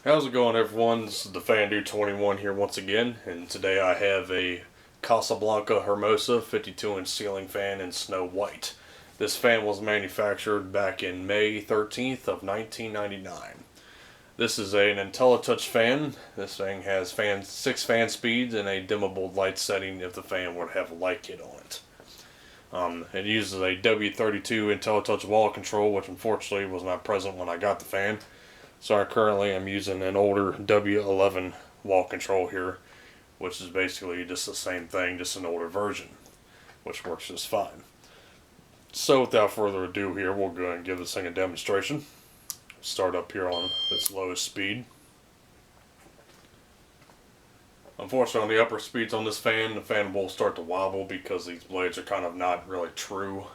How's it going, everyone? This is the Fan Dude 21 here once again, and today I have a Casablanca Hermosa 52-inch ceiling fan in snow white. This fan was manufactured back in May 13th of 1999. This is an Inteli-Touch fan. This thing has 6 fan speeds and a dimmable light setting if the fan would have a light kit on it. It uses a W32 Inteli-Touch wall control, which unfortunately was not present when I got the fan. So I currently am using an older W11 wall control here, which is basically just the same thing, just an older version, which works just fine. So without further ado here, we'll go ahead and give this thing a demonstration. Start up here on its lowest speed. Unfortunately, on the upper speeds on this fan, the fan will start to wobble because these blades are kind of not really true.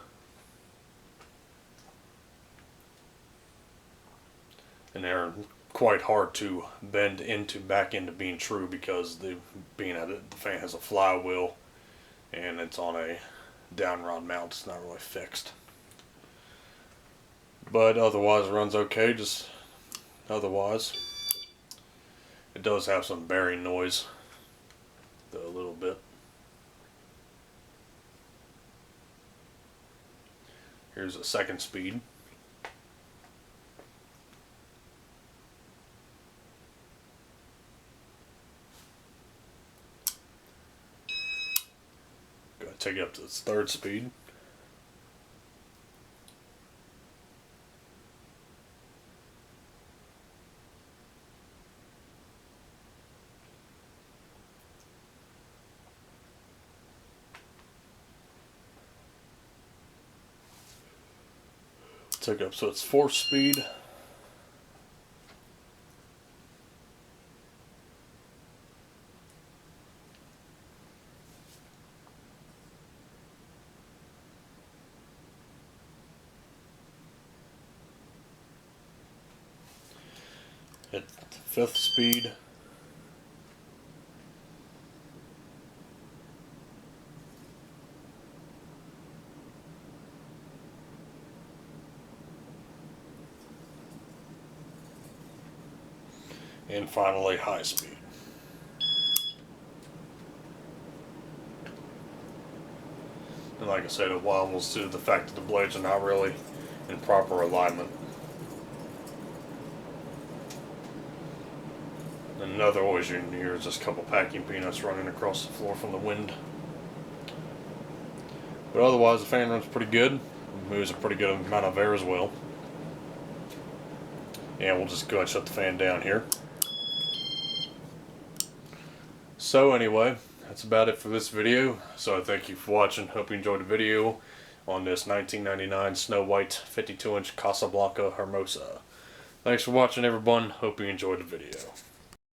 And they're quite hard to bend back into being true because the fan has a flywheel and it's on a down rod mount. It's not really fixed, but otherwise it runs okay. Just otherwise, it does have some bearing noise, though, a little bit. Here's a second speed. Take it up to its third speed. Take it up to its fourth speed. At fifth speed. And finally, high speed. And like I said, it wobbles due to the fact that the blades are not really in proper alignment. Another noise you can hear is just a couple packing peanuts running across the floor from the wind. But otherwise, the fan runs pretty good. It moves a pretty good amount of air as well. And we'll just go ahead and shut the fan down here. So anyway, that's about it for this video. So I thank you for watching. Hope you enjoyed the video on this 1999 Snow White 52-inch Casablanca Hermosa. Thanks for watching, everyone. Hope you enjoyed the video.